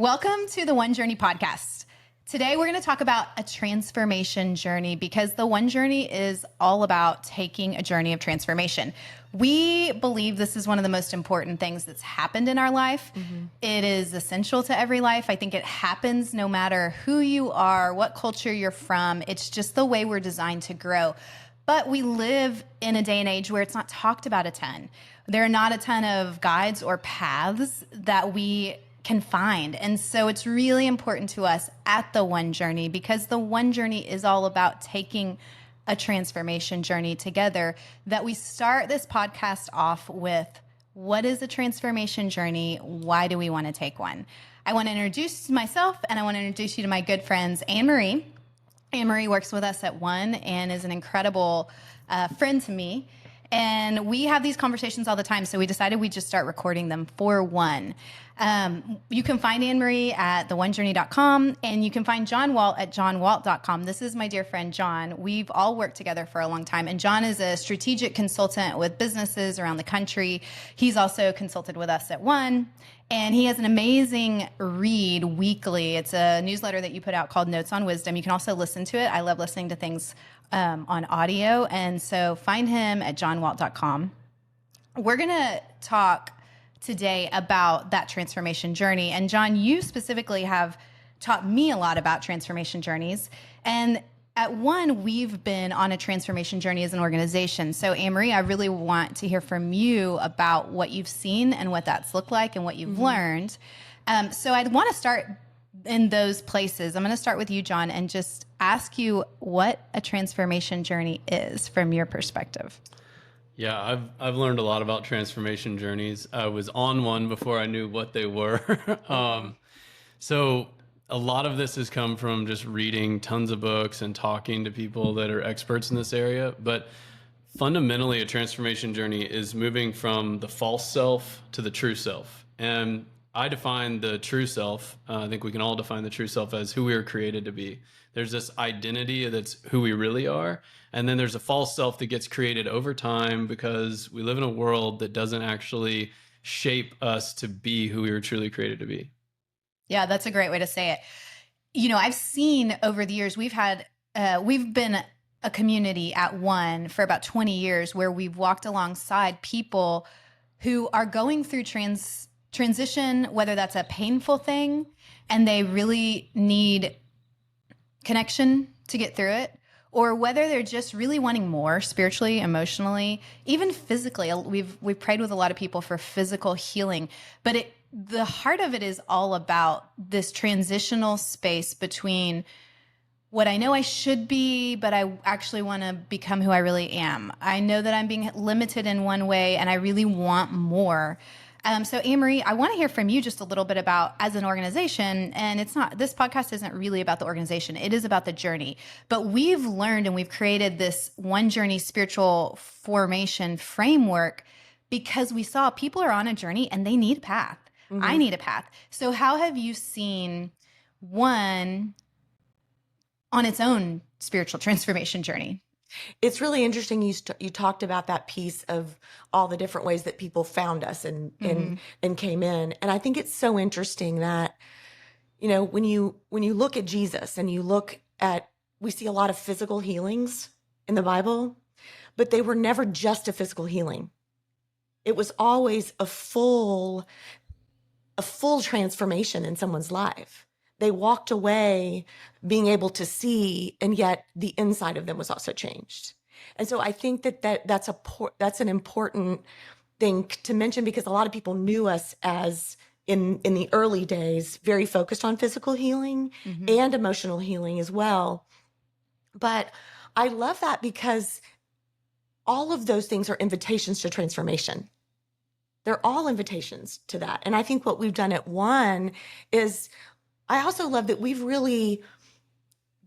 Welcome to the One Journey podcast. Today, we're going to talk about a transformation journey because the One Journey is all about taking a journey of transformation. We believe this is one of the most important things that's happened in our life. It is essential to every life. I think it happens no matter who you are, what culture you're from. It's just the way we're designed to grow. But we live in a day and age where it's not talked about a ton. There are not a ton of guides or paths that we can find. And so it's really important to us at the One Journey because the One Journey is all about taking a transformation journey together, that we start this podcast off with, what is a transformation journey? Why do we want to take one? I want to introduce myself and I want to introduce you to my good friends, Anne-Marie. Anne-Marie works with us at One and is an incredible friend to me. And we have these conversations all the time, so we decided we'd just start recording them for One. You can find Anne-Marie at theonejourney.com, and you can find John Walt at johnwalt.com. This is my dear friend, John. We've all worked together for a long time, and John is a strategic consultant with businesses around the country. He's also consulted with us at One, and he has an amazing read weekly. It's a newsletter that you put out called Notes on Wisdom. You can also listen to it. I love listening to things on audio, and so find him at johnwalt.com. We're going to talk today about that transformation journey. And John, you specifically have taught me a lot about transformation journeys. And at One, we've been on a transformation journey as an organization. So Anne-Marie, I really want to hear from you about what you've seen and what that's looked like and what you've learned. So I'd want to start in those places. I'm going to start with you, John, and just ask you what a transformation journey is from your perspective. Yeah, I've learned a lot about transformation journeys. I was on one before I knew what they were. So a lot of this has come from just reading tons of books and talking to people that are experts in this area. But fundamentally, a transformation journey is moving from the false self to the true self. And I define the true self, I think we can all define the true self as who we were created to be. There's this identity that's who we really are. And then there's a false self that gets created over time because we live in a world that doesn't actually shape us to be who we were truly created to be. Yeah, that's a great way to say it. You know, I've seen over the years, we've been a community at One for about 20 years where we've walked alongside people who are going through transition, whether that's a painful thing and they really need connection to get through it, or whether they're just really wanting more spiritually, emotionally, even physically. We've prayed with a lot of people for physical healing, but the heart of it is all about this transitional space between what I know I should be, but I actually want to become who I really am. I know that I'm being limited in one way and I really want more. So Anne-Marie, I want to hear from you just a little bit about, as an organization, and this podcast isn't really about the organization, it is about the journey. But we've learned and we've created this One Journey spiritual formation framework because we saw people are on a journey and they need a path. I need a path. So how have you seen One on its own spiritual transformation journey? It's really interesting. You talked about that piece of all the different ways that people found us and came in. And I think it's so interesting that, you know, when you look at Jesus and we see a lot of physical healings in the Bible, but they were never just a physical healing. It was always a full transformation in someone's life. They walked away being able to see, and yet the inside of them was also changed. And so I think that's an important thing to mention because a lot of people knew us as, in the early days, very focused on physical healing and emotional healing as well. But I love that because all of those things are invitations to transformation. They're all invitations to that. And I think what we've done at One is, I also love that we've really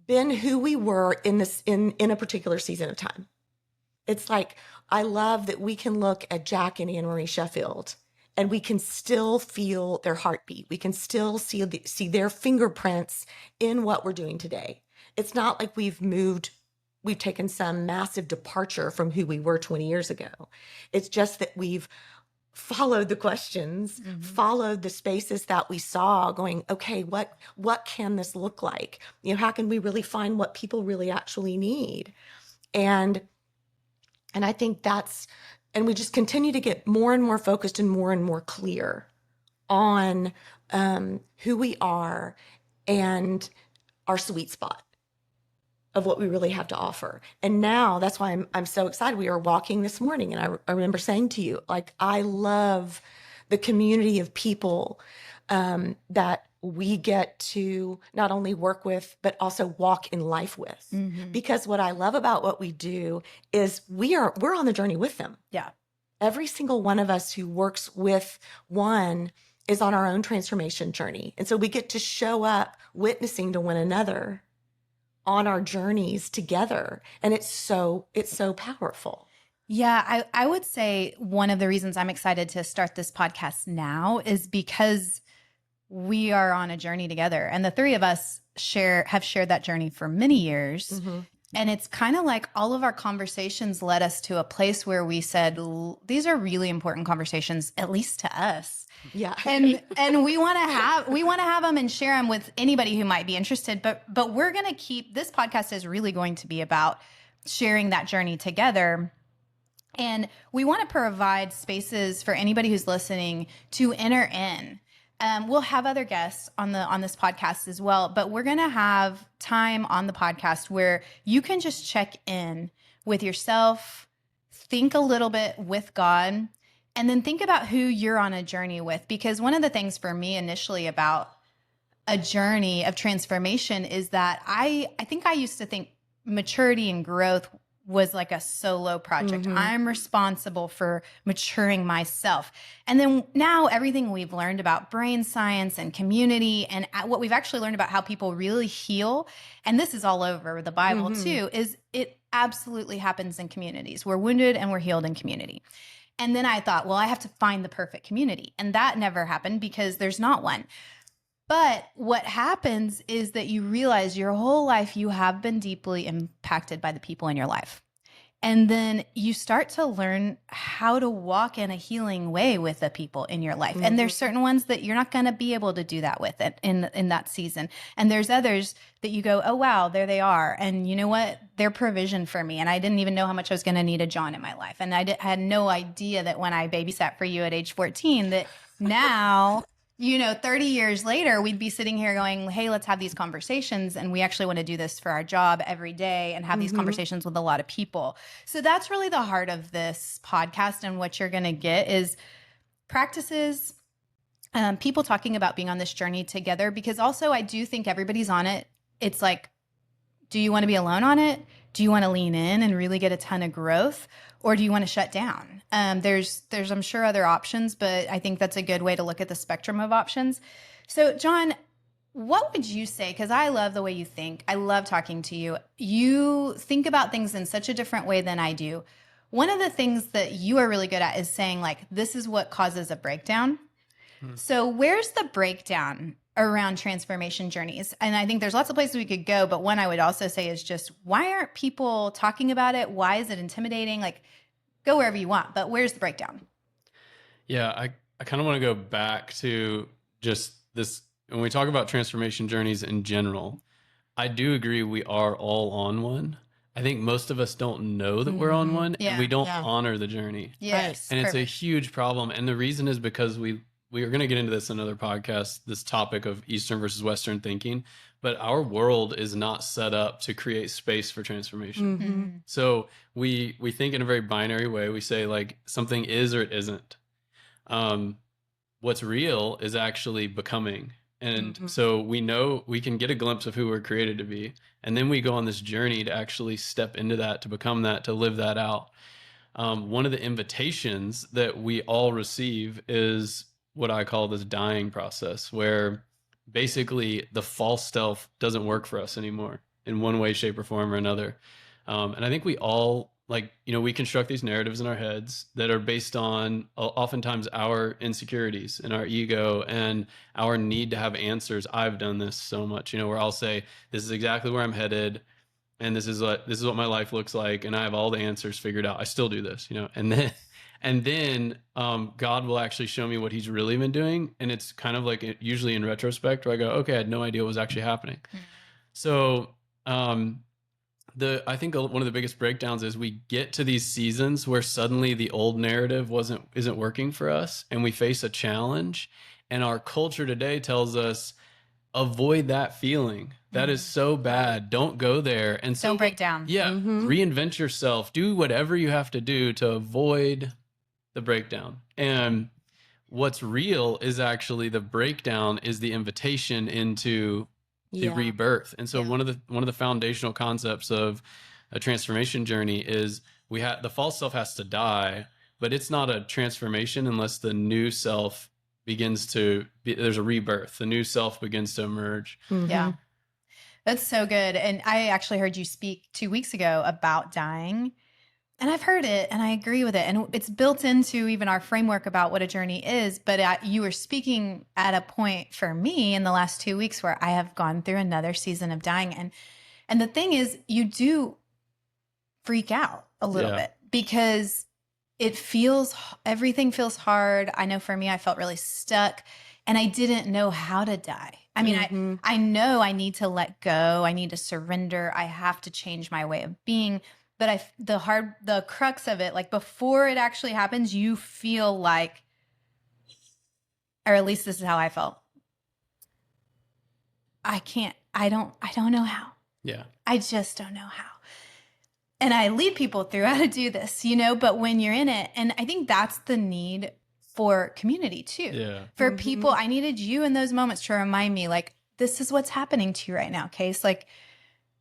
been who we were in a particular season of time. It's like, I love that we can look at Jack and Anne-Marie Sheffield and we can still feel their heartbeat. We can still see their fingerprints in what we're doing today. It's not like we've taken some massive departure from who we were 20 years ago. It's just that we've followed the questions, followed the spaces that we saw, going, okay, what can this look like? How can we really find what people really actually need? And I think and we just continue to get more and more focused and more clear on who we are and our sweet spot of what we really have to offer. And now that's why I'm so excited. We were walking this morning, and I remember saying to you, like, I love the community of people that we get to not only work with, but also walk in life with. Because what I love about what we do is we're on the journey with them. Yeah. Every single one of us who works with one is on our own transformation journey. And so we get to show up witnessing to one another on our journeys together. And it's so powerful. Yeah, I would say one of the reasons I'm excited to start this podcast now is because we are on a journey together. And the three of us have shared that journey for many years. And it's kind of like all of our conversations led us to a place where we said, these are really important conversations, at least to us. Yeah. And we want to have them and share them with anybody who might be interested. But we're going to keep, this podcast is really going to be about sharing that journey together. And we want to provide spaces for anybody who's listening to enter in. We'll have other guests on this podcast as well, but we're going to have time on the podcast where you can just check in with yourself, think a little bit with God, and then think about who you're on a journey with. Because one of the things for me initially about a journey of transformation is that I think I used to think maturity and growth was like a solo project. I'm responsible for maturing myself. And then now everything we've learned about brain science and community and what we've actually learned about how people really heal, and this is all over the Bible too, is it absolutely happens in communities. We're wounded and we're healed in community. And then I thought, well, I have to find the perfect community. And that never happened because there's not one. But what happens is that you realize your whole life you have been deeply impacted by the people in your life. And then you start to learn how to walk in a healing way with the people in your life. And there's certain ones that you're not going to be able to do that with in that season. And there's others that you go, oh, wow, there they are. And you know what? They're provision for me. And I didn't even know how much I was going to need a John in my life. And I had no idea that when I babysat for you at age 14, that now... 30 years later, we'd be sitting here going, hey, let's have these conversations. And we actually want to do this for our job every day and have these conversations with a lot of people. So that's really the heart of this podcast. And what you're going to get is practices, people talking about being on this journey together, because also I do think everybody's on it. It's like, do you want to be alone on it? Do you want to lean in and really get a ton of growth? Or do you want to shut down? There's I'm sure other options, but I think that's a good way to look at the spectrum of options. So John, what would you say? Because I love the way you think. I love talking to you. You think about things in such a different way than I do. One of the things that you are really good at is saying, like, this is what causes a breakdown. So where's the breakdown around transformation journeys? And I think there's lots of places we could go, but one I would also say is just, why aren't people talking about it? Why is it intimidating? Like, go wherever you want, but where's the breakdown? Yeah, I kind of want to go back to just this. When we talk about transformation journeys in general, I do agree we are all on one. I think most of us don't know that we're on one, and we don't honor the journey. Yes. And it's a huge problem. And the reason is because we are going to get into this in another podcast, this topic of Eastern versus Western thinking, but our world is not set up to create space for transformation. So we think in a very binary way. We say, like, something is or it isn't. What's real is actually becoming. And so we know we can get a glimpse of who we're created to be. And then we go on this journey to actually step into that, to become that, to live that out. One of the invitations that we all receive is what I call this dying process, where basically the false self doesn't work for us anymore in one way, shape, or form or another. And I think we all, we construct these narratives in our heads that are based on oftentimes our insecurities and our ego and our need to have answers. I've done this so much, where I'll say, this is exactly where I'm headed, and this is what my life looks like, and I have all the answers figured out. I still do this, and And then God will actually show me what he's really been doing. And it's kind of like usually in retrospect where I go, okay, I had no idea what was actually happening. So I think one of the biggest breakdowns is we get to these seasons where suddenly the old narrative isn't working for us, and we face a challenge. And our culture today tells us, avoid that feeling. That is so bad. Don't go there. And so Don't break down. Yeah. Reinvent yourself. Do whatever you have to do to avoid the breakdown. And what's real is actually the breakdown is the invitation into the rebirth. And so one of the foundational concepts of a transformation journey is the false self has to die, but it's not a transformation unless the new self begins to there's a rebirth. The new self begins to emerge. Yeah. That's so good. And I actually heard you speak 2 weeks ago about dying. And I've heard it and I agree with it. And it's built into even our framework about what a journey is. But you were speaking at a point for me in the last 2 weeks where I have gone through another season of dying. And the thing is, you do freak out a little bit because everything feels hard. I know for me, I felt really stuck and I didn't know how to die. I mean, I know I need to let go. I need to surrender. I have to change my way of being. But the crux of it, like before it actually happens, you feel like, or at least this is how I felt. I don't know how. Yeah. I just don't know how. And I lead people through how to do this, but when you're in it, and I think that's the need for community too. Yeah. For people, I needed you in those moments to remind me, like, this is what's happening to you right now, Case. Like,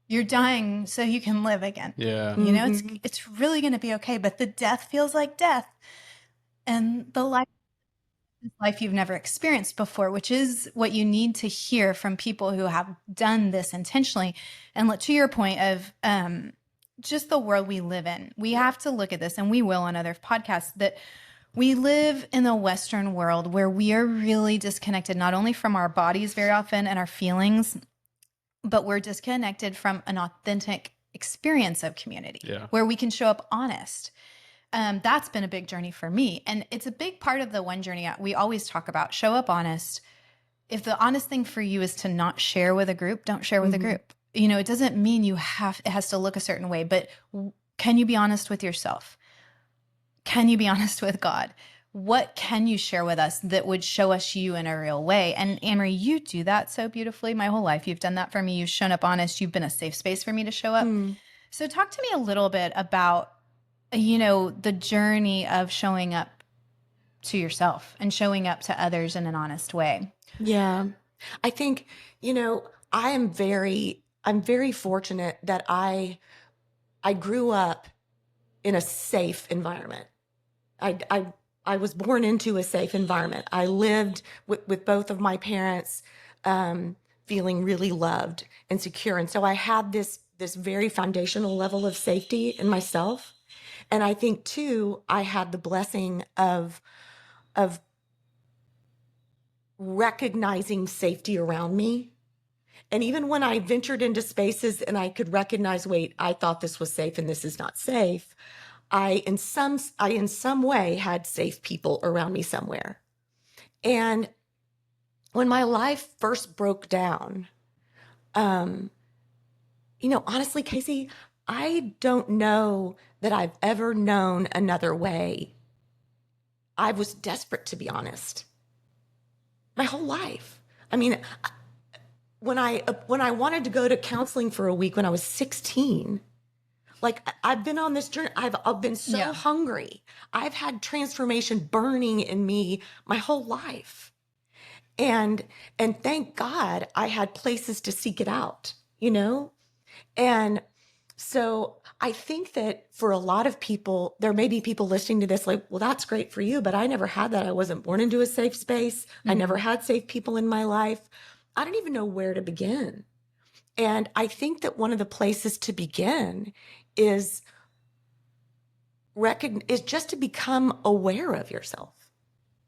you're dying so you can live again. Yeah. It's really going to be okay. But the death feels like death. And the life you've never experienced before, which is what you need to hear from people who have done this intentionally. And to your point of just the world we live in, we have to look at this, and we will on other podcasts, that we live in the Western world where we are really disconnected, not only from our bodies very often and our feelings, but we're disconnected from an authentic experience of community where we can show up honest. That's been a big journey for me. And it's a big part of the One Journey. We always talk about show up honest. If the honest thing for you is to not share with a group, don't share with a group. It doesn't mean it has to look a certain way, but can you be honest with yourself? Can you be honest with God? What can you share with us that would show us you in a real way? And Anne-Marie, you do that so beautifully my whole life. You've done that for me. You've shown up honest. You've been a safe space for me to show up. So talk to me a little bit about, the journey of showing up to yourself and showing up to others in an honest way. Yeah. I think, I'm very fortunate that I grew up in a safe environment. I was born into a safe environment. I lived with both of my parents, feeling really loved and secure. And so I had this very foundational level of safety in myself. And I think too, I had the blessing of recognizing safety around me. And even when I ventured into spaces and I could recognize, wait, I thought this was safe and this is not safe, I in some way had safe people around me somewhere. And when my life first broke down, honestly, Casey, I don't know that I've ever known another way. I was desperate, to be honest, my whole life. I mean, when I wanted to go to counseling for a week when I was 16, like, I've been on this journey. I've been so hungry. I've had transformation burning in me my whole life. And thank God I had places to seek it out, And so I think that for a lot of people, there may be people listening to this like, well, that's great for you, but I never had that. I wasn't born into a safe space. I never had safe people in my life. I don't even know where to begin. And I think that one of the places to begin is just to become aware of yourself.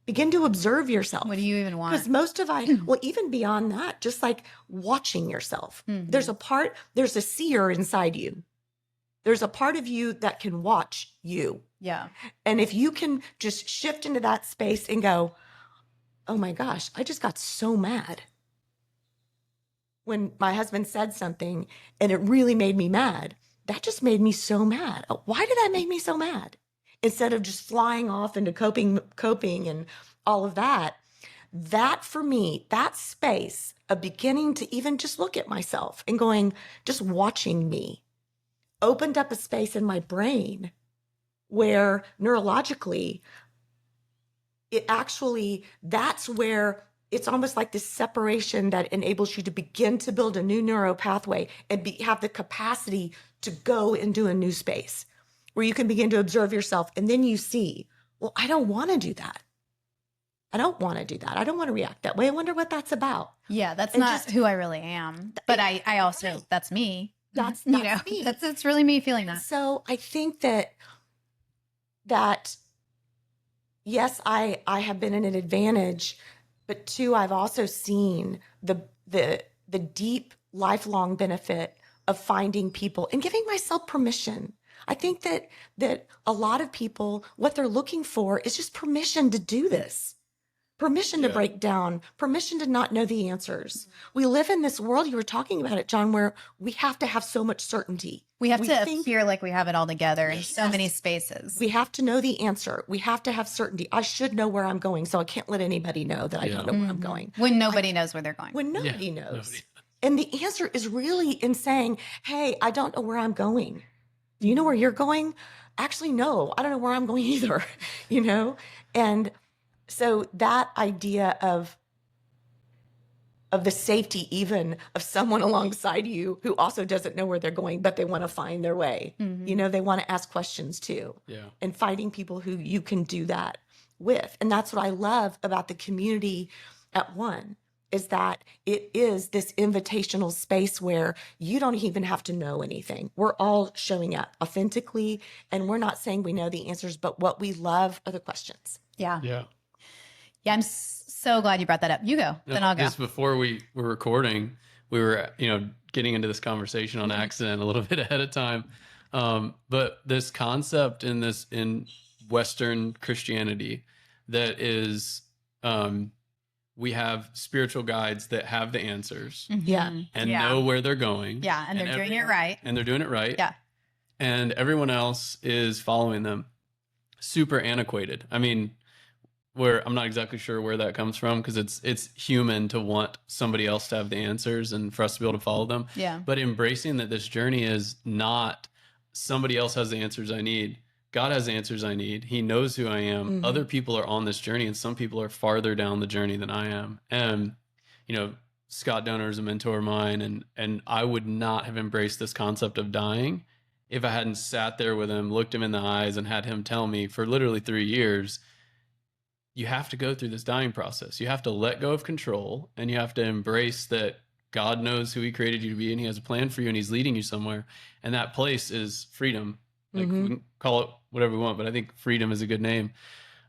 Begin to observe yourself. What do you even want? Because well, even beyond that, just like watching yourself. There's a seer inside you. There's a part of you that can watch you. Yeah. And if you can just shift into that space and go, oh my gosh, I just got so mad when my husband said something and it really made me mad. That just made me so mad. Why did that make me so mad? Instead of just flying off into coping and all of that, that for me, that space of beginning to even just look at myself and going, just watching me, opened up a space in my brain where neurologically, that's where it's almost like this separation that enables you to begin to build a new neuro pathway and have the capacity to go into a new space where you can begin to observe yourself. And then you see, well, I don't want to do that. I don't want to do that. I don't want to react that way. I wonder what that's about. Yeah, that's And not just- who I really am. But I also, that's me. That's you know, me. it's really me feeling that. So I think that yes, I have been in an advantage, but two, I've also seen the deep lifelong benefit of finding people and giving myself permission. I think that a lot of people, what they're looking for is just permission to do this. Permission to Yeah. break down, permission to not know the answers. We live in this world, you were talking about it, John, where we have to have so much certainty. We have to think- appear like we have it all together in so Yes. many spaces. We have to know the answer. We have to have certainty. I should know where I'm going, so I can't let anybody know that I don't know where I'm going. When nobody knows where they're going. When nobody Yeah, knows. nobody- And the answer is really in saying, hey, I don't know where I'm going. Do you know where you're going? Actually, no, I don't know where I'm going either, you know? And so that idea of the safety even of someone alongside you who also doesn't know where they're going, but they want to find their way. Mhm. You know, they want to ask questions too. Yeah. And finding people who you can do that with. And that's what I love about the community at One, is that it is this invitational space where you don't even have to know anything. We're all showing up authentically, and we're not saying we know the answers, but what we love are the questions. Yeah. Yeah. Yeah. I'm so glad you brought that up. You go, then I'll go. Just before we were recording, we were, getting into this conversation on accident a little bit ahead of time. But this concept in Western Christianity that is, we have spiritual guides that have the answers Yeah. Mhm. and yeah. know where they're going. Yeah. And they're doing it right. And they're doing it right. Yeah. And everyone else is following them. Super antiquated. I mean, where I'm not exactly sure where that comes from, because it's human to want somebody else to have the answers and for us to be able to follow them. Yeah. But embracing that this journey is not somebody else has the answers I need. God has the answers I need. He knows who I am. Mhm. Other people are on this journey, and some people are farther down the journey than I am. And, Scott Donner is a mentor of mine, and I would not have embraced this concept of dying if I hadn't sat there with him, looked him in the eyes, and had him tell me for literally 3 years, you have to go through this dying process. You have to let go of control, and you have to embrace that God knows who he created you to be, and he has a plan for you, and he's leading you somewhere. And that place is freedom. Like, Mhm. we can call it whatever we want, but I think freedom is a good name.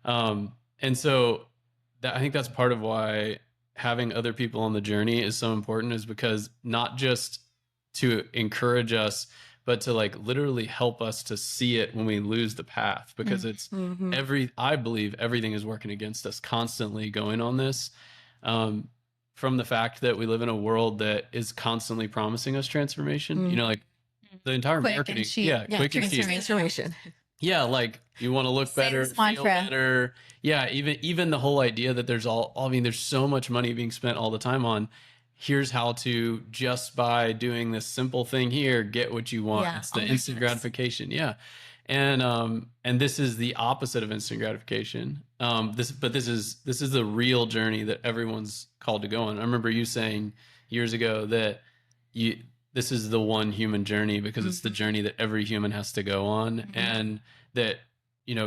And so I think that's part of why having other people on the journey is so important, is because not just to encourage us, but to literally help us to see it when we lose the path, because it's Mhm. I believe everything is working against us constantly going on this. From the fact that we live in a world that is constantly promising us transformation, the entire Quick and marketing. cheap. Yeah, Yeah, quick and cheap. transformation. Yeah, like you want to look Say better, this feel mantra. better. Yeah, even the whole idea that there's there's so much money being spent all the time on, here's how to, just by doing this simple thing here, get what you want. Yeah, It's the oh my instant goodness. gratification. Yeah. And this is the opposite of instant gratification. This is the real journey that everyone's called to go on. I remember you saying years ago that this is the one human journey, because it's the journey that every human has to go on. Mhm. And that,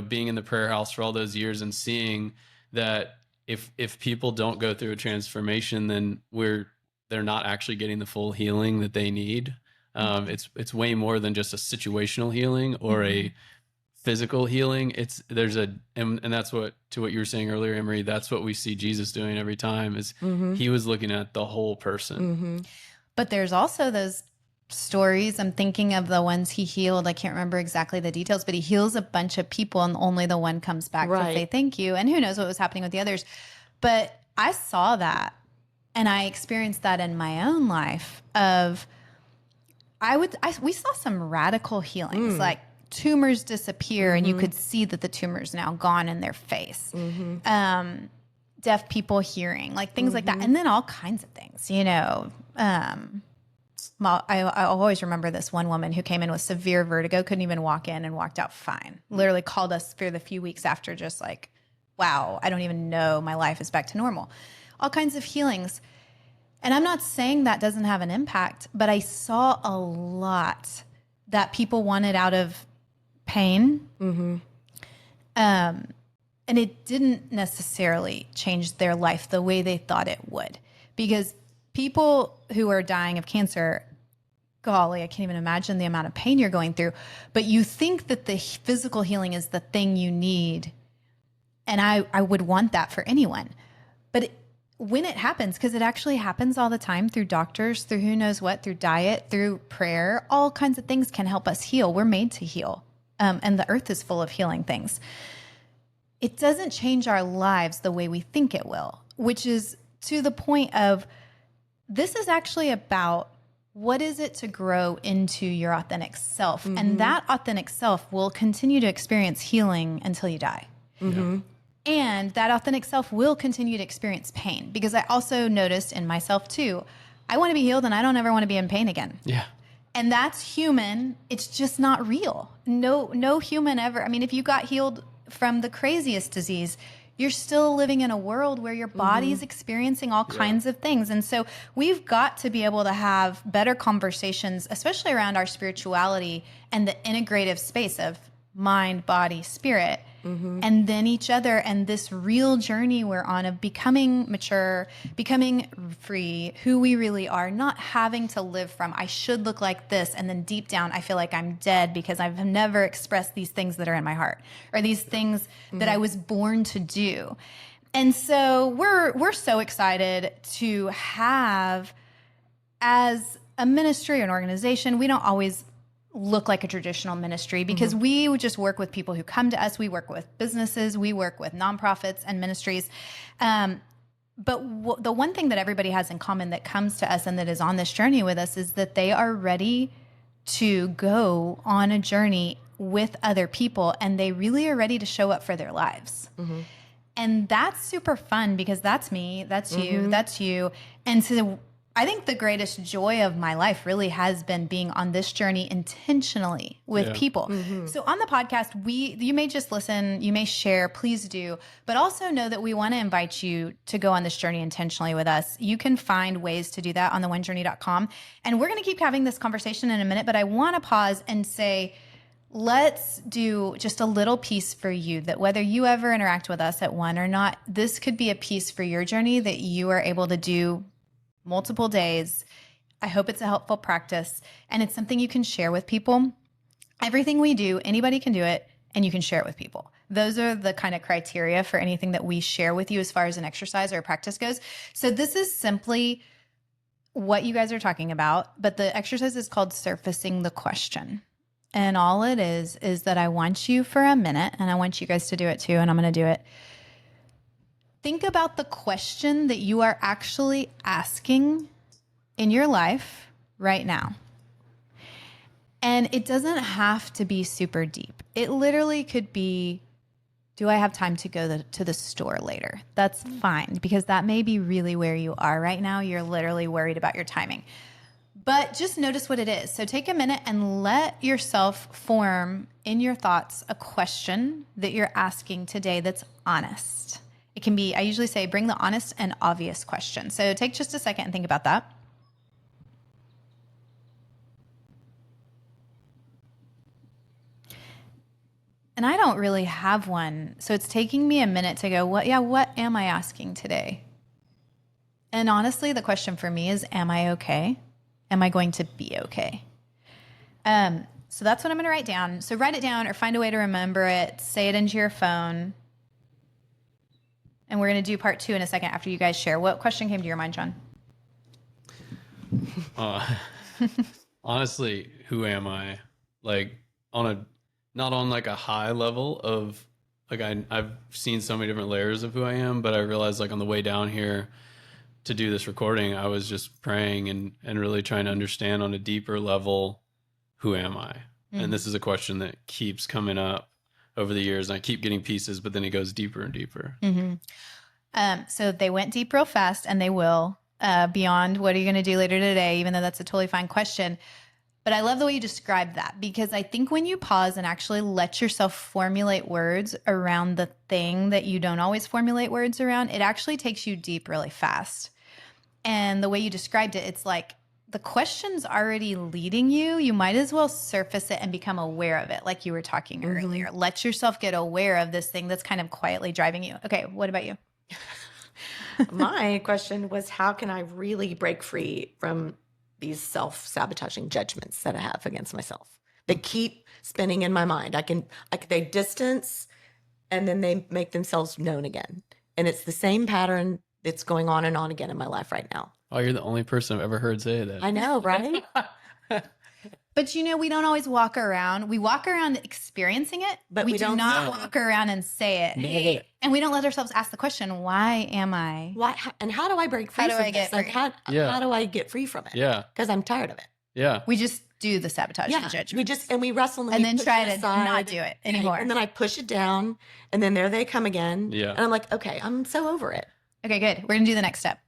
being in the prayer house for all those years and seeing that if people don't go through a transformation, then they're not actually getting the full healing that they need. It's way more than just a situational healing or a physical healing. And that's what you were saying earlier, Emery, that's what we see Jesus doing every time, is Mhm. he was looking at the whole person. Mhm. But there's also those stories. I'm thinking of the ones he healed. I can't remember exactly the details, but he heals a bunch of people and only the one comes back to Right. say thank you. And who knows what was happening with the others. But I saw that and I experienced that in my own life of we saw some radical healings, like tumors disappear and you could see that the tumor's now gone in their face. Deaf people hearing, like things like that. And then all kinds of things, you know. I always remember this one woman who came in with severe vertigo, couldn't even walk in and walked out fine. Literally called us for the few weeks after, just like, wow, I don't even know, my life is back to normal. All kinds of healings. And I'm not saying that doesn't have an impact, but I saw a lot that people wanted out of pain. And it didn't necessarily change their life the way they thought it would. Because people who are dying of cancer, golly, I can't even imagine the amount of pain you're going through. But you think that the physical healing is the thing you need. And I would want that for anyone. But when it happens, because it actually happens all the time through doctors, through who knows what, through diet, through prayer, all kinds of things can help us heal. We're made to heal. And the earth is full of healing things. It doesn't change our lives the way we think it will, which is to the point of this is actually about what is it to grow into your authentic self. And that authentic self will continue to experience healing until you die. And that authentic self will continue to experience pain, because I also noticed in myself too, I want to be healed and I don't ever want to be in pain again. Yeah. And that's human. It's just not real. No human ever. I mean, if you got healed from the craziest disease, you're still living in a world where your body's experiencing all kinds of things. And so we've got to be able to have better conversations, especially around our spirituality and the integrative space of mind, body, spirit, and then each other, and this real journey we're on of becoming mature, becoming free, who we really are, not having to live from, I should look like this, and then deep down I feel like I'm dead because I've never expressed these things that are in my heart, or these things that I was born to do. And so we're so excited to have, as a ministry or an organization, we don't always look like a traditional ministry because we would just work with people who come to us. We work with businesses, we work with nonprofits and ministries. But the one thing that everybody has in common that comes to us and that is on this journey with us is that they are ready to go on a journey with other people, and they really are ready to show up for their lives. And that's super fun because that's me, that's you, that's you. And so I think the greatest joy of my life really has been being on this journey intentionally with people. So on the podcast, you may just listen, you may share, please do, but also know that we want to invite you to go on this journey intentionally with us. You can find ways to do that on theonejourney.com. And we're going to keep having this conversation in a minute, but I want to pause and say, let's do just a little piece for you, that whether you ever interact with us at One or not, this could be a piece for your journey that you are able to do multiple days. I hope it's a helpful practice, and it's something you can share with people. Everything we do, anybody can do it, and you can share it with people. Those are the kind of criteria for anything that we share with you as far as an exercise or a practice goes. So this is simply what you guys are talking about, but the exercise is called surfacing the question. And all it is that I want you for a minute, and I want you guys to do it too, and I'm going to do it. Think about the question that you are actually asking in your life right now. And it doesn't have to be super deep. It literally could be, do I have time to go to the store later? That's fine, because that may be really where you are right now. You're literally worried about your timing. But just notice what it is. So take a minute and let yourself form in your thoughts a question that you're asking today that's honest. It can be, I usually say, bring the honest and obvious question. So take just a second and think about that. And I don't really have one. So it's taking me a minute to go, what am I asking today? And honestly, the question for me is, am I okay? Am I going to be okay? So that's what I'm going to write down. So write it down or find a way to remember it. Say it into your phone. And we're going to do part 2 in a second after you guys share. What question came to your mind, John? Honestly, who am I? Like on a not on like a high level of like I've seen so many different layers of who I am, but I realized like on the way down here to do this recording, I was just praying and really trying to understand on a deeper level, who am I? And this is a question that keeps coming up over the years, and I keep getting pieces, but then it goes deeper and deeper. So they went deep real fast, and they will beyond what are you going to do later today, even though that's a totally fine question. But I love the way you described that, because I think when you pause and actually let yourself formulate words around the thing that you don't always formulate words around, it actually takes you deep really fast. And the way you described it, it's like the question's already leading you. You might as well surface it and become aware of it, like you were talking earlier. Let yourself get aware of this thing that's kind of quietly driving you. Okay, what about you? My question was, how can I really break free from these self-sabotaging judgments that I have against myself? They keep spinning in my mind. They distance and then they make themselves known again. And it's the same pattern that's going on and on again in my life right now. Oh, you're the only person I've ever heard say that. I know, right? But we don't always walk around. We walk around experiencing it, But we we do don't not know. walk around and say it. No. And we don't let ourselves ask the question, why am I? And how do I break free How do from I get this? Like, free? how do I get free from it? Yeah. Because I'm tired of it. Yeah. We just do the sabotage and Yeah, judgment. we wrestle and we then push try it to aside. not do it anymore. And then I push it down, and then there they come again. Yeah. And I'm like, okay, I'm so over it. Okay, good. We're going to do the next step.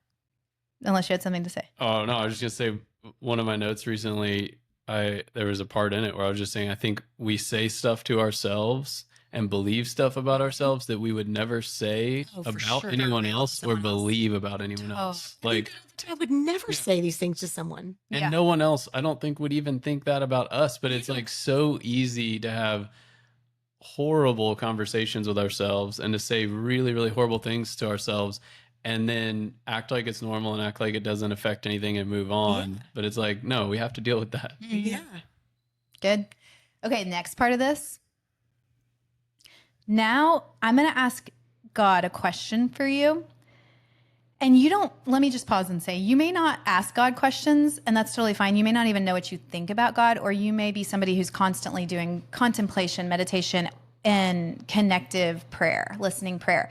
Unless you had something to say. Oh no, I was just gonna say one of my notes recently, there was a part in it where I was just saying I think we say stuff to ourselves and believe stuff about ourselves that we would never say Oh, for about sure. anyone else or Someone else. believe about anyone else. Like, I would never say these things to someone. and Yeah. no one else I don't think would even think that about us, but it's like so easy to have horrible conversations with ourselves and to say really, really horrible things to ourselves and then act like it's normal and act like it doesn't affect anything and move on. Yeah. But it's like, no, we have to deal with that. Yeah. Good. Okay, next part of this. Now I'm going to ask God a question for you. And let me just pause and say, you may not ask God questions, and that's totally fine. You may not even know what you think about God, or you may be somebody who's constantly doing contemplation, meditation, and connective prayer, listening prayer.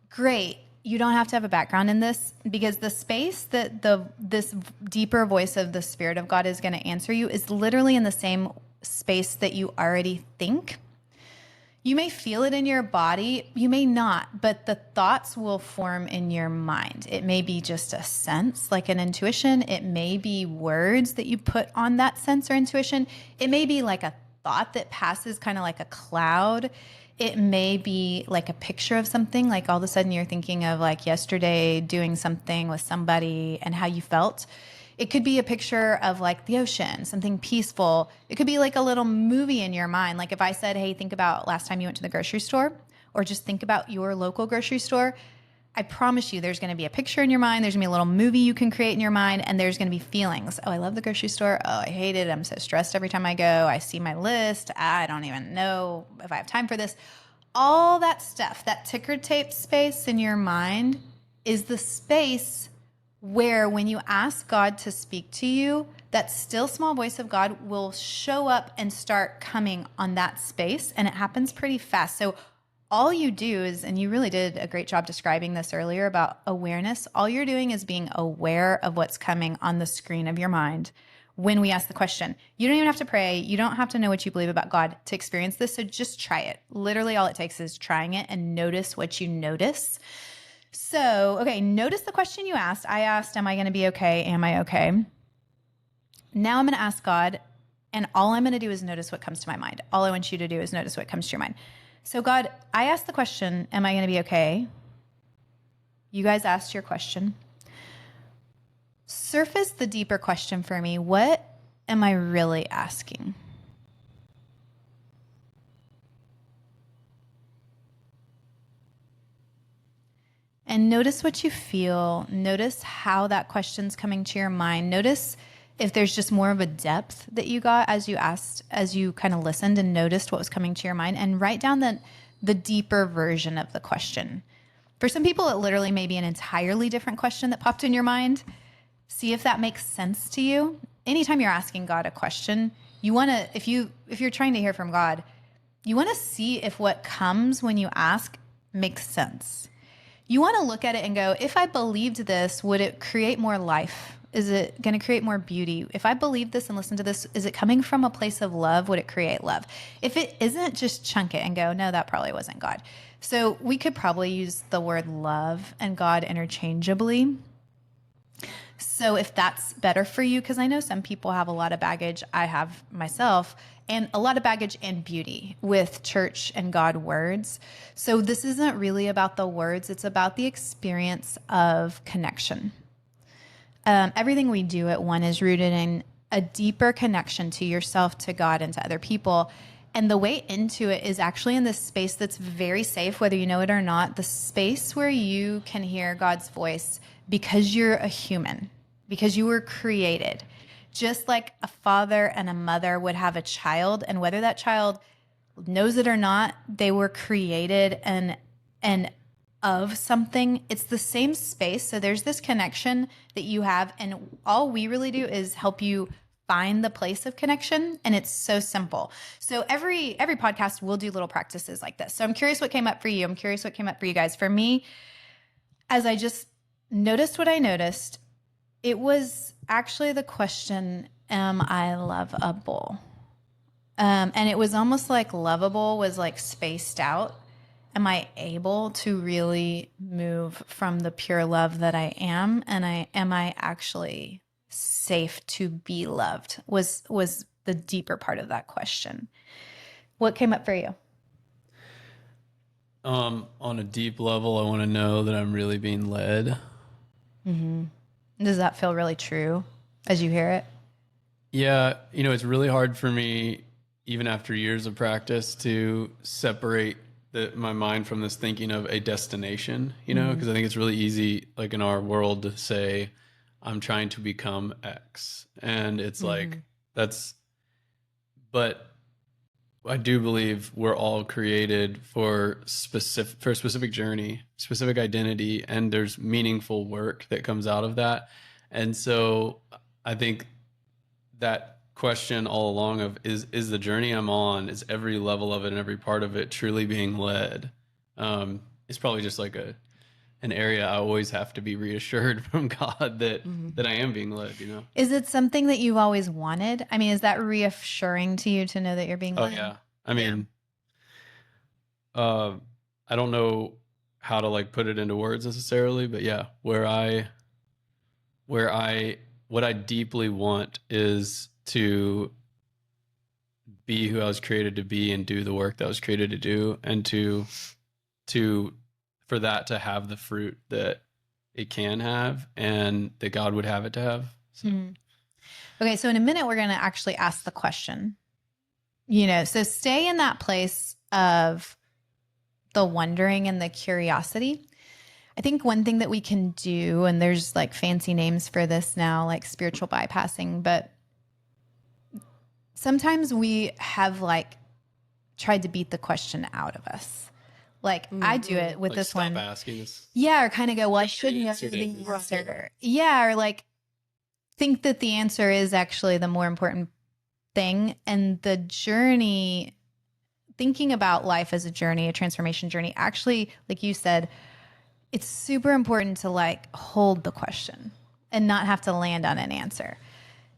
Great. You don't have to have a background in this, because the space that this deeper voice of the Spirit of God is going to answer you is literally in the same space that you already think. You may feel it in your body, you may not, but the thoughts will form in your mind. It may be just a sense, like an intuition. It may be words that you put on that sense or intuition. It may be like a thought that passes kind of like a cloud. It may be like a picture of something, like all of a sudden you're thinking of like yesterday doing something with somebody and how you felt. It could be a picture of like the ocean, something peaceful. It could be like a little movie in your mind. Like if I said, hey, think about last time you went to the grocery store, or just think about your local grocery store. I promise you there's going to be a picture in your mind. There's going to be a little movie you can create in your mind, and there's going to be feelings. Oh, I love the grocery store. Oh, I hate it. I'm so stressed every time I go. I see my list. I don't even know if I have time for this. All that stuff, that ticker tape space in your mind is the space where when you ask God to speak to you, that still small voice of God will show up and start coming on that space, and it happens pretty fast. So all you do is, and you really did a great job describing this earlier about awareness, all you're doing is being aware of what's coming on the screen of your mind when we ask the question. You don't even have to pray. You don't have to know what you believe about God to experience this. So just try it. Literally all it takes is trying it and notice what you notice. So, okay, notice the question you asked. I asked, am I going to be okay? Am I okay? Now I'm going to ask God, and all I'm going to do is notice what comes to my mind. All I want you to do is notice what comes to your mind. So God, I asked the question, am I going to be okay? You guys asked your question. Surface the deeper question for me. What am I really asking? And notice what you feel. Notice how that question's coming to your mind. Notice if there's just more of a depth that you got as you asked, as you kind of listened and noticed what was coming to your mind, and write down the deeper version of the question. For some people, it literally may be an entirely different question that popped in your mind. See if that makes sense to you. anytime you're asking God a question, you want to, if you're trying to hear from God, you want to see if what comes when you ask makes sense. You want to look at it and go, if I believed this, would it create more life? Is it going to create more beauty? If I believe this and listen to this, is it coming from a place of love? Would it create love? If it isn't, just chunk it and go, no, that probably wasn't God. So we could probably use the word love and God interchangeably. So if that's better for you, because I know some people have a lot of baggage, I have myself, and a lot of baggage and beauty with church and God words. So this isn't really about the words, it's about the experience of connection. Everything we do at One is rooted in a deeper connection to yourself, to God, and to other people. And the way into it is actually in this space that's very safe, whether you know it or not, the space where you can hear God's voice because you're a human, because you were created. Just like a father and a mother would have a child, and whether that child knows it or not, they were created and of something. It's the same space. So there's this connection that you have, and all we really do is help you find the place of connection, and it's so simple. So every podcast we'll do little practices like this. So I'm curious what came up for you. I'm curious what came up for you guys. For me, as I just noticed what I noticed, it was actually the question, am I lovable? And it was almost like lovable was like spaced out. Am I able to really move from the pure love that I am? And am I actually safe to be loved? Was the deeper part of that question. What came up for you? On a deep level, I want to know that I'm really being led. Mm-hmm. Does that feel really true as you hear it? Yeah, it's really hard for me, even after years of practice, to separate my mind from this thinking of a destination, because I think it's really easy, like in our world, to say, I'm trying to become X. And it's like, but I do believe we're all created for a specific journey, specific identity, and there's meaningful work that comes out of that. And so I think that question all along of is the journey I'm on, is every level of it and every part of it truly being led? It's probably just like an area I always have to be reassured from God that I am being led, Is it something that you've always wanted? I mean, is that reassuring to you to know that you're being led? Oh yeah. I mean, I don't know how to like put it into words necessarily, but yeah, what I deeply want is to be who I was created to be and do the work that I was created to do, and to for that to have the fruit that it can have and that God would have it to have. So. Okay, so in a minute, we're going to actually ask the question. So stay in that place of the wondering and the curiosity. I think one thing that we can do, and there's like fancy names for this now, like spiritual bypassing, but sometimes we have like tried to beat the question out of us. Like I do it with like this one. Stop asking this. Yeah, or kind of go, well, I should know the answer. Yeah, or like think that the answer is actually the more important thing. And the journey, thinking about life as a journey, a transformation journey, actually, like you said, it's super important to like hold the question and not have to land on an answer.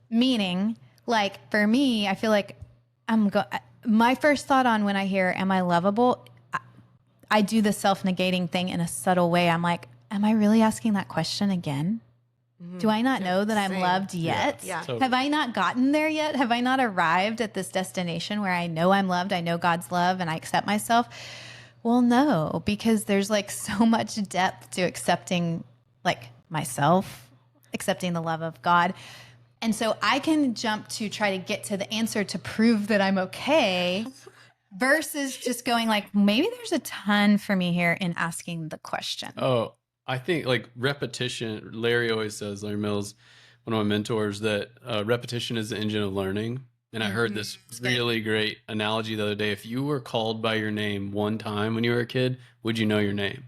Meaning, like for me, I feel like my first thought on when I hear, am I lovable? I do the self-negating thing in a subtle way. I'm like, am I really asking that question again? Do I not know that I'm loved yet? Yeah. Totally. Have I not gotten there yet? Have I not arrived at this destination where I know I'm loved, I know God's love, and I accept myself? Well, no, because there's like so much depth to accepting like myself, accepting the love of God. And so I can jump to try to get to the answer to prove that I'm okay versus just going like, maybe there's a ton for me here in asking the question. Oh, I think like repetition, Larry Mills, one of my mentors, that repetition is the engine of learning. And I heard this really great analogy the other day. If you were called by your name one time when you were a kid, would you know your name?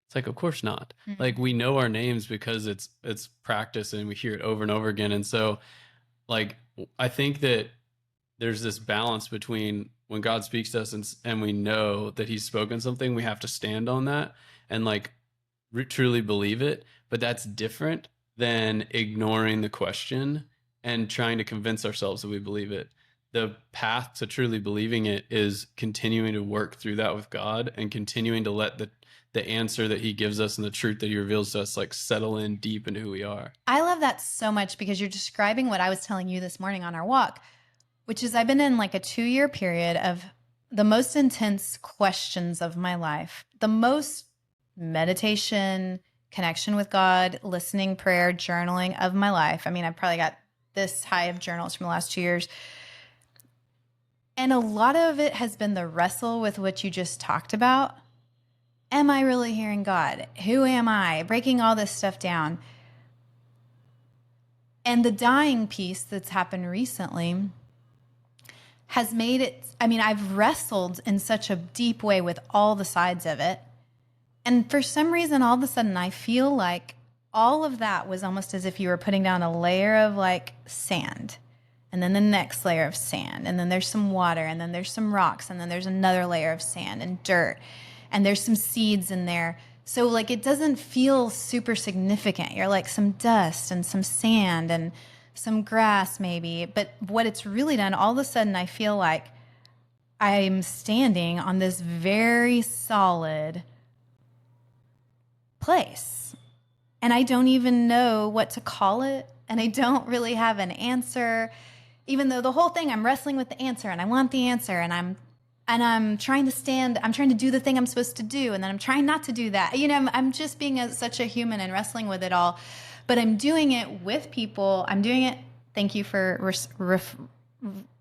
It's like, of course not. Like we know our names because it's practice and we hear it over and over again. And so like, I think that there's this balance between when God speaks to us and we know that he's spoken something, we have to stand on that and like truly believe it. But that's different than ignoring the question and trying to convince ourselves that we believe it. The path to truly believing it is continuing to work through that with God and continuing to let the answer that he gives us and the truth that he reveals to us like settle in deep into who we are. I love that so much because you're describing what I was telling you this morning on our walk, which is I've been in like a 2-year period of the most intense questions of my life, the most meditation, connection with God, listening, prayer, journaling of my life. I mean, I've probably got this high of journals from the last 2 years. And a lot of it has been the wrestle with what you just talked about. Am I really hearing God? Who am I? Breaking all this stuff down. And the dying piece that's happened recently has made it, I mean, I've wrestled in such a deep way with all the sides of it. And for some reason, all of a sudden, I feel like all of that was almost as if you were putting down a layer of like sand, and then the next layer of sand, and then there's some water, and then there's some rocks, and then there's another layer of sand and dirt, and there's some seeds in there. So like it doesn't feel super significant. You're like some dust and some sand and some grass maybe. But what it's really done, all of a sudden I feel like I'm standing on this very solid place. And I don't even know what to call it. And I don't really have an answer, even though the whole thing I'm wrestling with the answer and I want the answer and I'm trying to stand, I'm trying to do the thing I'm supposed to do. And then I'm trying not to do that. You know, I'm just being such a human and wrestling with it all, but I'm doing it with people. I'm doing it. Thank you for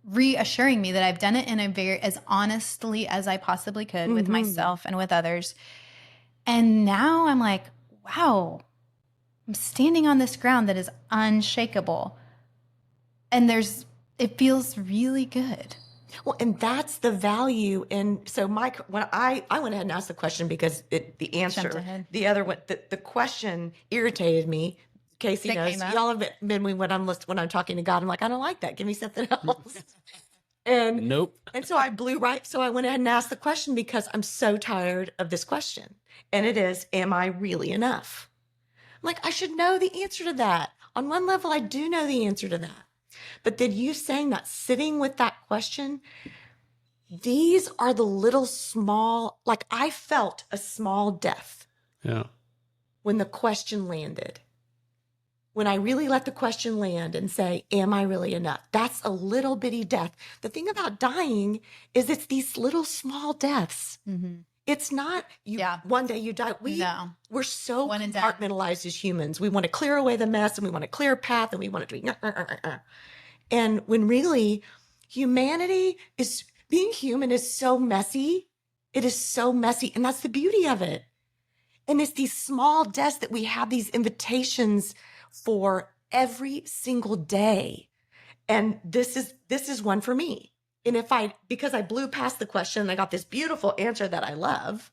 reassuring me that I've done it in a very, as honestly as I possibly could with myself and with others. And now I'm like, wow, I'm standing on this ground that is unshakable. And it feels really good. Well, and that's the value. And so Mike, when I went ahead and asked the question because the answer, the other one, the question irritated me. Casey knows, y'all have been when I'm talking to God, I'm like, I don't like that. Give me something else. And nope. And so I blew right. So I went ahead and asked the question because I'm so tired of this question. And it is, am I really enough? I'm like, I should know the answer to that. On one level, I do know the answer to that. But then you saying that, sitting with that question, these are the little small, like I felt a small death. Yeah. When the question landed. When I really let the question land and say, am I really enough? That's a little bitty death. The thing about dying is it's these little small deaths. Mm-hmm. It's not one day you die. We're so compartmentalized as humans. We want to clear away the mess and we want to clear a path and we want to do. And when really being human is so messy. It is so messy. And that's the beauty of it. And it's these small deaths that we have these invitations for every single day. And this is one for me. And because I blew past the question and I got this beautiful answer that I love,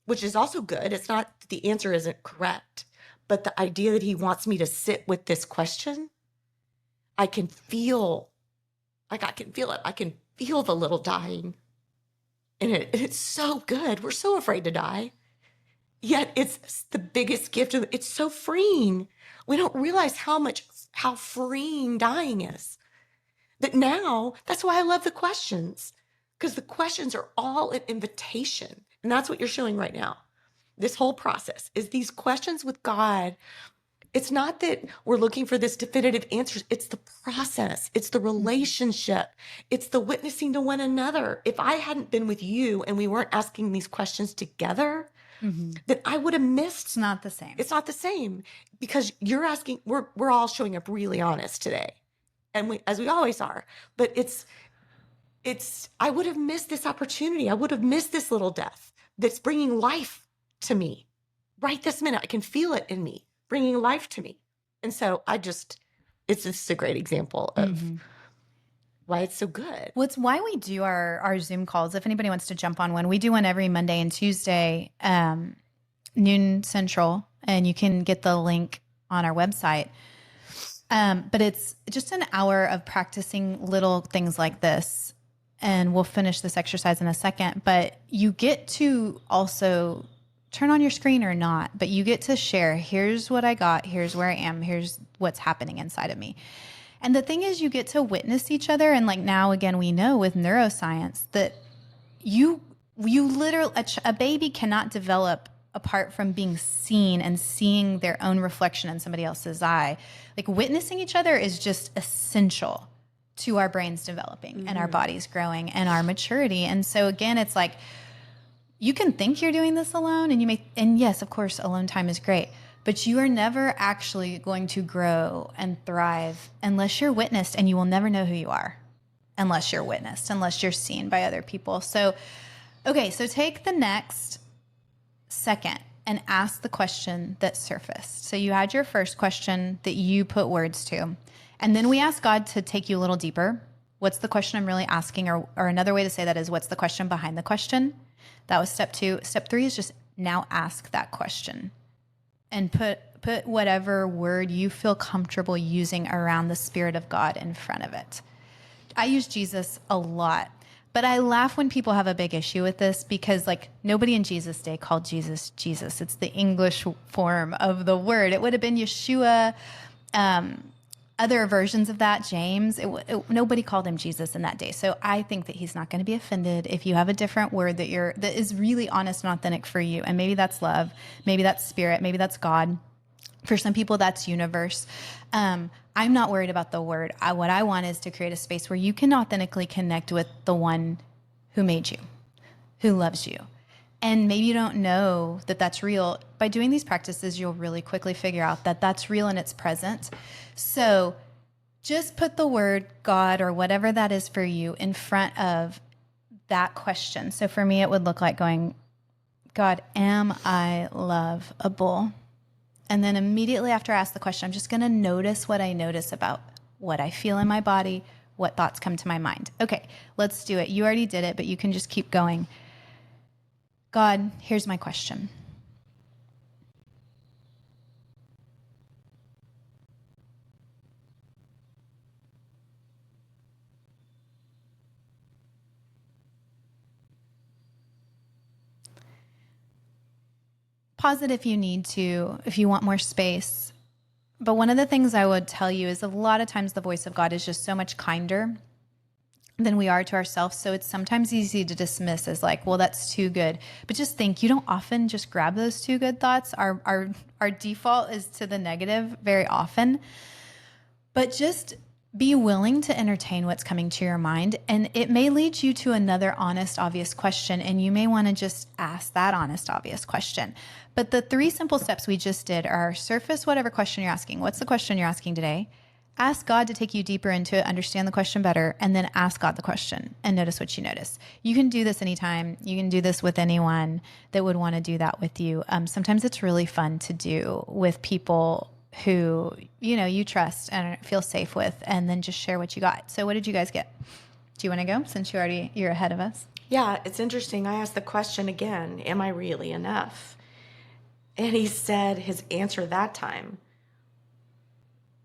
which is also good. It's not, the answer isn't correct, but the idea that he wants me to sit with this question, I can feel it. I can feel the little dying. And it's so good. We're so afraid to die. Yet it's the biggest gift. It's so freeing. We don't realize how freeing dying is. But now, that's why I love the questions, because the questions are all an invitation. And that's what you're showing right now. This whole process is these questions with God. It's not that we're looking for this definitive answers. It's the process. It's the relationship. It's the witnessing to one another. If I hadn't been with you and we weren't asking these questions together, then I would have missed. It's not the same. It's not the same because you're asking, we're all showing up really honest today. And as we always are, but I would have missed this opportunity. I would have missed this little death that's bringing life to me right this minute. I can feel it in me, bringing life to me. And so it's just a great example of why it's so good. Well, it's why we do our Zoom calls. If anybody wants to jump on one, we do one every Monday and Tuesday, noon Central, and you can get the link on our website. But it's just an hour of practicing little things like this. And we'll finish this exercise in a second. But you get to also turn on your screen or not, but you get to share, here's what I got, here's where I am, here's what's happening inside of me. And the thing is, you get to witness each other. And like now, again, we know with neuroscience that you literally, a baby cannot develop apart from being seen and seeing their own reflection in somebody else's eye. Like witnessing each other is just essential to our brains developing and our bodies growing and our maturity. And so again, it's like, you can think you're doing this alone and yes, of course, alone time is great, but you are never actually going to grow and thrive unless you're witnessed, and you will never know who you are unless you're witnessed, unless you're seen by other people. So, okay, so take the next second and ask the question that surfaced. So you had your first question that you put words to, and then we asked God to take you a little deeper. What's the question I'm really asking? Or another way to say that is, what's the question behind the question? That was step 2. Step 3 is just now ask that question and put whatever word you feel comfortable using around the Spirit of God in front of it. I use Jesus a lot, but I laugh when people have a big issue with this because like nobody in Jesus' day called Jesus, Jesus. It's the English form of the word. It would have been Yeshua, other versions of that, James. Nobody called him Jesus in that day. So I think that he's not going to be offended if you have a different word that is really honest and authentic for you. And maybe that's love, maybe that's spirit, maybe that's God. For some people, that's universe. I'm not worried about the word. What I want is to create a space where you can authentically connect with the one who made you, who loves you. And maybe you don't know that that's real. By doing these practices, you'll really quickly figure out that that's real and it's present. So just put the word God or whatever that is for you in front of that question. So for me, it would look like going, God, am I lovable? And then immediately after I ask the question, I'm just going to notice what I notice about what I feel in my body, what thoughts come to my mind. Okay, let's do it. You already did it, but you can just keep going. God, here's my question. Pause it if you need to, if you want more space. But one of the things I would tell you is a lot of times the voice of God is just so much kinder than we are to ourselves. So it's sometimes easy to dismiss as like, well, that's too good. But just think, you don't often just grab those too good thoughts. Our default is to the negative very often. But just be willing to entertain what's coming to your mind. And it may lead you to another honest, obvious question. And you may want to just ask that honest, obvious question. But the 3 simple steps we just did are surface whatever question you're asking. What's the question you're asking today? Ask God to take you deeper into it, understand the question better, and then ask God the question and notice what you notice. You can do this anytime. You can do this with anyone that would want to do that with you. Sometimes it's really fun to do with people who, you trust and feel safe with, and then just share what you got. So what did you guys get? Do you want to go since you're ahead of us? Yeah, it's interesting. I asked the question again, am I really enough? And he said his answer that time,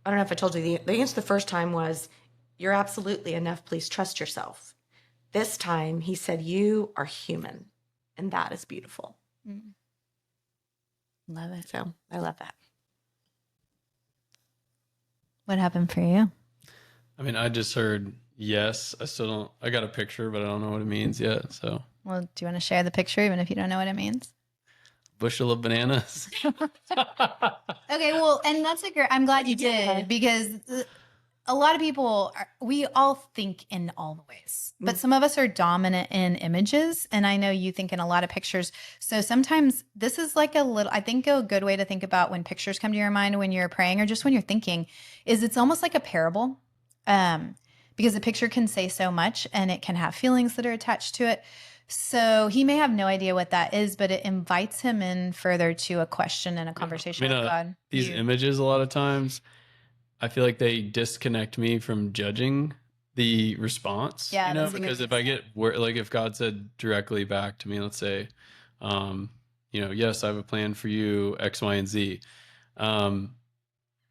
I don't know if I told you, the answer the first time was, you're absolutely enough. Please trust yourself. This time he said, you are human. And that is beautiful. Love it. So I love that. What happened for you? I mean, I just heard yes. I got a picture, but I don't know what it means yet. So, Well, do you want to share the picture even if you don't know what it means? bushel of bananas. Okay, well, and that's I'm glad you did, because a lot of people, we all think in all the ways, but some of us are dominant in images. And I know you think in a lot of pictures. So sometimes this is like I think a good way to think about when pictures come to your mind when you're praying or just when you're thinking is it's almost like a parable. Because a picture can say so much and it can have feelings that are attached to it. So he may have no idea what that is, but it invites him in further to a question and a conversation with God. These images, a lot of times, I feel like they disconnect me from judging the response. Yeah, that's because if I get if God said directly back to me, let's say, yes, I have a plan for you, X, Y, and Z.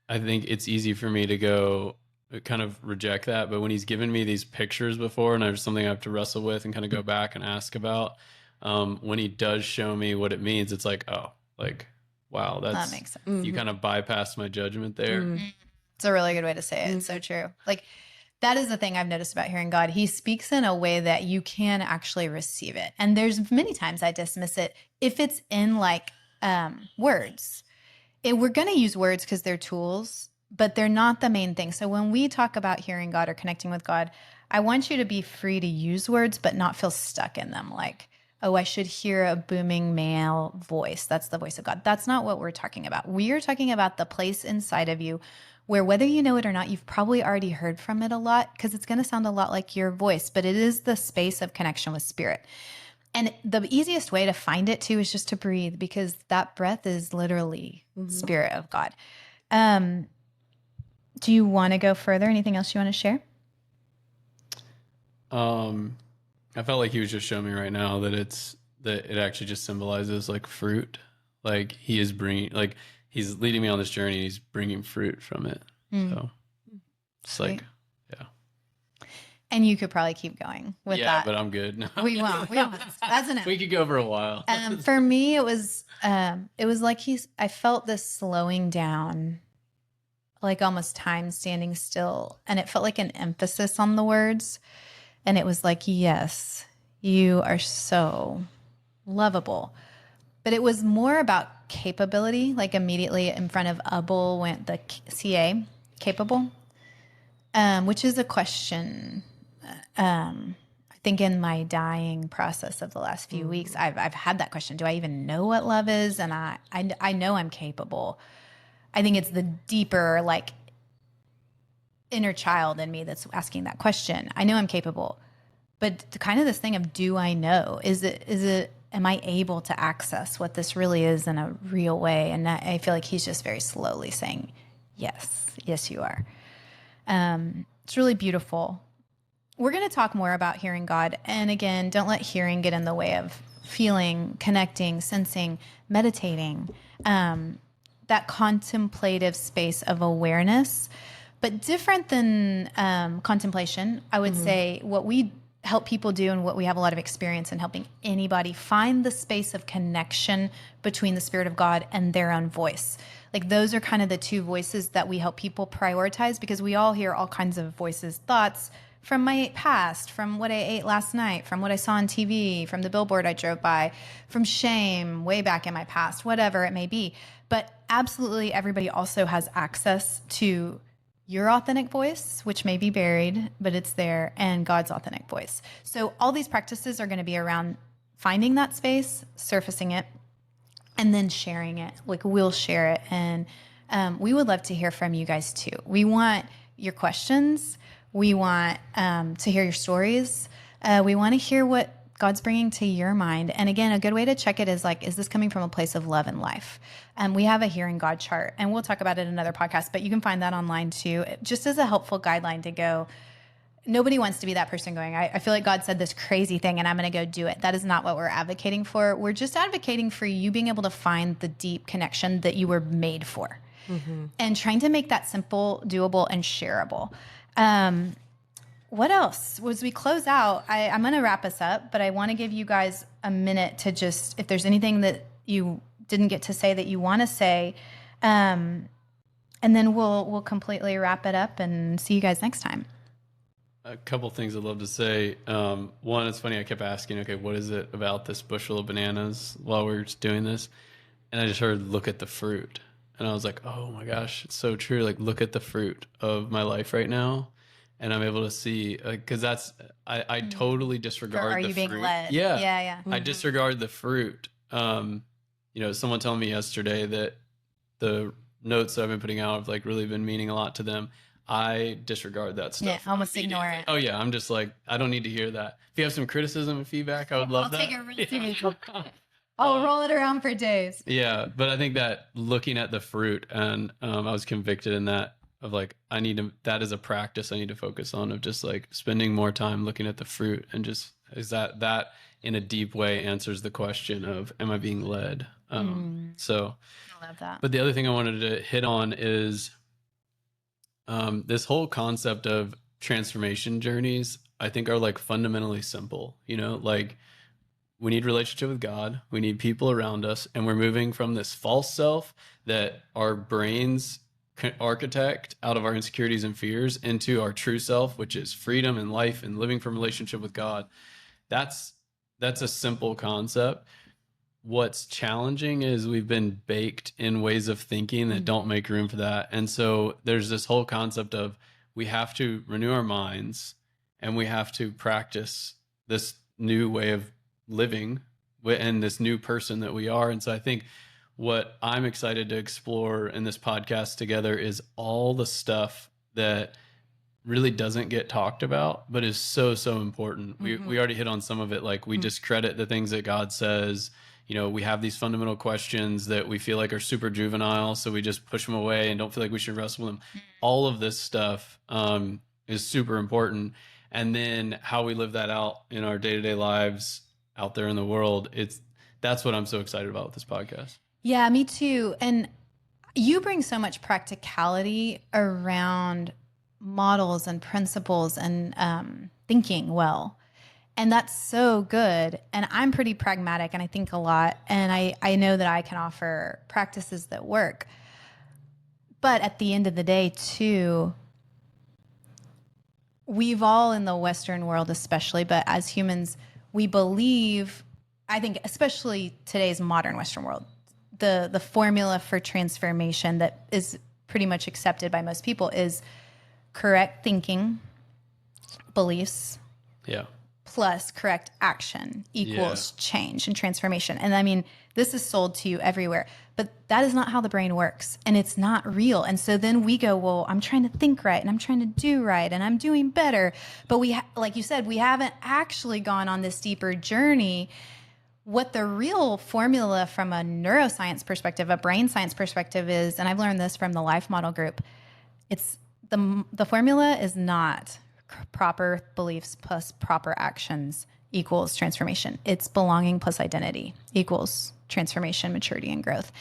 I I think it's easy for me to go kind of reject that. But when he's given me these pictures before and there's something I have to wrestle with and kind of go back and ask about, when he does show me what it means, it's like, oh, like, wow, That makes sense. you kind of bypassed my judgment there. It's a really good way to say it. It's so true. Like, that is the thing I've noticed about hearing God. He speaks in a way that you can actually receive it. And there's many times I dismiss it if it's in like words. We're going to use words because they're tools, but they're not the main thing. So when we talk about hearing God or connecting with God, I want you to be free to use words, but not feel stuck in them. Like, oh, I should hear a booming male voice. That's the voice of God. That's not what we're talking about. We are talking about the place inside of you where, whether you know it or not, you've probably already heard from it a lot, because it's going to sound a lot like your voice, but it is the space of connection with spirit. And the easiest way to find it too is just to breathe, because that breath is literally spirit of God. Do you want to go further? Anything else you want to share? I felt like he was just showing me right now that it actually just symbolizes like fruit. Like he is bringing, like he's leading me on this journey. He's bringing fruit from it. So it's like, yeah. And you could probably keep going with that. Yeah, but I'm good. No. We won't. That's enough. We could go for a while. For me, it was like I felt this slowing down, like almost time standing still. And it felt like an emphasis on the words. And it was like, yes, you are so lovable. But it was more about capability. Like immediately in front of able went the CA, capable, which is a question. I think in my dying process of the last few weeks, I've had that question. Do I even know what love is? And I know I'm capable. I think it's the deeper, like, inner child in me that's asking that question. I know I'm capable, but kind of this thing of, do I know? Am I able to access what this really is in a real way? And I feel like he's just very slowly saying, yes, you are. It's really beautiful. We're going to talk more about hearing God. And again, don't let hearing get in the way of feeling, connecting, sensing, meditating, that contemplative space of awareness. But different than contemplation, I would say what we help people do, and what we have a lot of experience in helping anybody find the space of connection between the Spirit of God and their own voice. Like, those are kind of the two voices that we help people prioritize, because we all hear all kinds of voices, thoughts from my past, from what I ate last night, from what I saw on TV, from the billboard I drove by, from shame way back in my past, whatever it may be. But absolutely everybody also has access to your authentic voice, which may be buried, but it's there, and God's authentic voice. So all these practices are going to be around finding that space, surfacing it, and then sharing it. Like, we'll share it. And we would love to hear from you guys too. We want your questions. We want to hear your stories. We want to hear what God's bringing to your mind. And again, a good way to check it is like, is this coming from a place of love and life? We have a Hearing God chart, and we'll talk about it in another podcast, but you can find that online too, just as a helpful guideline to go. Nobody wants to be that person going, I feel like God said this crazy thing and I'm going to go do it. That is not what we're advocating for. We're just advocating for you being able to find the deep connection that you were made for, and trying to make that simple, doable, and shareable. What else? As we close out, I'm going to wrap us up, but I want to give you guys a minute to just, if there's anything that you didn't get to say that you want to say, and then we'll completely wrap it up and see you guys next time. A couple things I'd love to say. One, it's funny, I kept asking, okay, what is it about this bushel of bananas while we were just doing this? And I just heard, look at the fruit. And I was like, oh my gosh, it's so true. Like, look at the fruit of my life right now. And I'm able to see, because I totally disregard the fruit. Are you being led? Yeah. Yeah. I disregard the fruit. Someone told me yesterday that the notes that I've been putting out have like really been meaning a lot to them. I disregard that stuff. Yeah, almost ignore it. Oh yeah, I'm just like, I don't need to hear that. If you have some criticism and feedback, I would love that. I'll take it really seriously. I'll roll it around for days. Yeah, but I think that looking at the fruit, and I was convicted in that, of like, that is a practice I need to focus on, of just like spending more time looking at the fruit, and just, is that in a deep way answers the question of, am I being led? So I love that. But the other thing I wanted to hit on is This whole concept of transformation journeys, I think, are like fundamentally simple. Like we need relationship with God, we need people around us, and we're moving from this false self that our brains architect out of our insecurities and fears into our true self, which is freedom and life and living from relationship with God. That's a simple concept. What's challenging is we've been baked in ways of thinking that don't make room for that. And so there's this whole concept of we have to renew our minds and we have to practice this new way of living and this new person that we are. And so I think what I'm excited to explore in this podcast together is all the stuff that really doesn't get talked about, but is so, so important. We already hit on some of it. Like we discredit the things that God says. We have these fundamental questions that we feel like are super juvenile, so we just push them away and don't feel like we should wrestle with them. All of this stuff is super important. And then how we live that out in our day-to-day lives out there in the world, that's what I'm so excited about with this podcast. Yeah, me too. And you bring so much practicality around models and principles and thinking well. And that's so good. And I'm pretty pragmatic and I think a lot. And I know that I can offer practices that work. But at the end of the day, too, we've all in the Western world especially, but as humans, we believe, I think especially today's modern Western world, the formula for transformation that is pretty much accepted by most people is correct thinking, beliefs, plus correct action equals change and transformation. And I mean, this is sold to you everywhere, but that is not how the brain works and it's not real. And so then we go, well, I'm trying to think right and I'm trying to do right and I'm doing better. But like you said, we haven't actually gone on this deeper journey. What the real formula from a neuroscience perspective, a brain science perspective is, and I've learned this from the Life Model Group, it's the formula is not proper beliefs plus proper actions equals transformation. It's belonging plus identity equals transformation, maturity, and growth.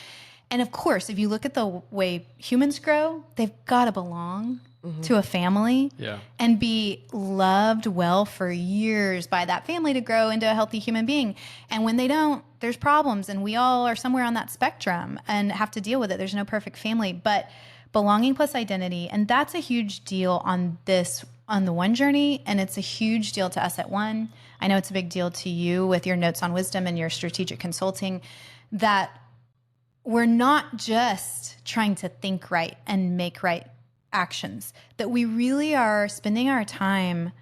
And of course, if you look at the way humans grow, they've got to belong to a family and be loved well for years by that family to grow into a healthy human being. And when they don't, there's problems. And we all are somewhere on that spectrum and have to deal with it. There's no perfect family, but belonging plus identity. And that's a huge deal on the One Journey. And it's a huge deal to us at One. I know it's a big deal to you with your Notes on Wisdom and your strategic consulting, that we're not just trying to think right and make right actions, that we really are spending our time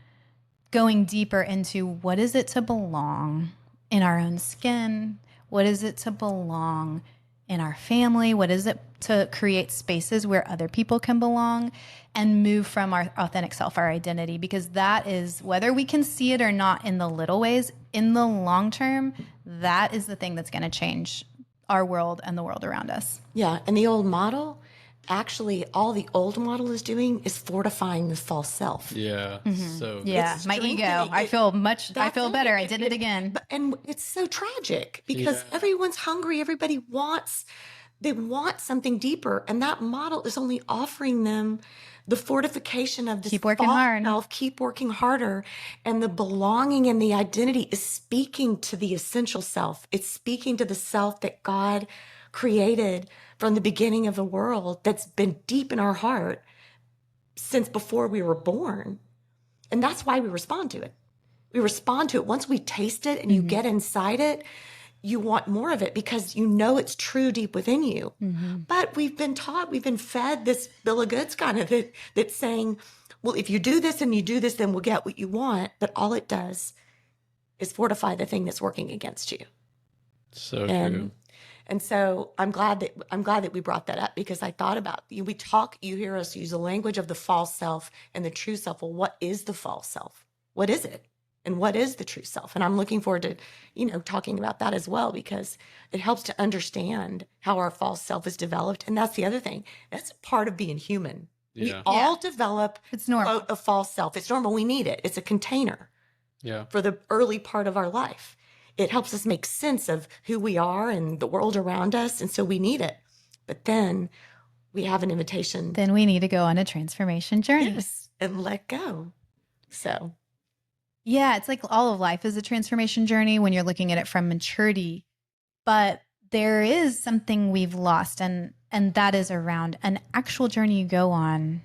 going deeper into what is it to belong in our own skin? What is it to belong in our family? What is it to create spaces where other people can belong and move from our authentic self, our identity? Because that is, whether we can see it or not in the little ways, in the long term, that is the thing that's going to change our world and the world around us. Yeah. And the old model, actually, all the old model is doing is fortifying the false self. Yeah. So Yeah. My ego. I feel better. I did it again. And it's so tragic because everyone's hungry. Everybody they want something deeper. And that model is only offering them the fortification of this keep working false hard. self, keep working harder. And the belonging and the identity is speaking to the essential self. It's speaking to the self that God created from the beginning of the world, that's been deep in our heart since before we were born. And that's why we respond to it. We respond to it. Once we taste it and you get inside it, you want more of it because you know it's true deep within you. But we've been fed this bill of goods kind of that's saying, well, if you do this and you do this, then we'll get what you want. But all it does is fortify the thing that's working against you. So true. And so I'm glad that we brought that up because I thought about, you hear us use the language of the false self and the true self. Well, what is the false self? What is it? And what is the true self? And I'm looking forward to, talking about that as well, because it helps to understand how our false self is developed. And that's the other thing. That's part of being human. We all develop it's normal. A false self. It's normal. We need it. It's a container for the early part of our life. It helps us make sense of who we are and the world around us. And so we need it. But then we have an invitation. Then we need to go on a transformation journey. Yes, and let go. So, yeah, it's like all of life is a transformation journey when you're looking at it from maturity. But there is something we've lost, and that is around an actual journey you go on,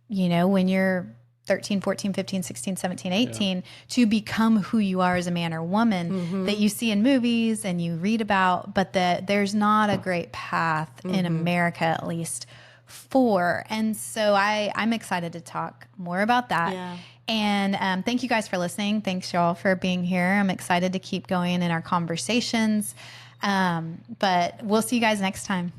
when you're 13, 14, 15, 16, 17, 18, to become who you are as a man or woman that you see in movies and you read about, but that there's not a great path in America, at least, for. And so I'm excited to talk more about that. Yeah. And thank you guys for listening. Thanks y'all for being here. I'm excited to keep going in our conversations. But we'll see you guys next time.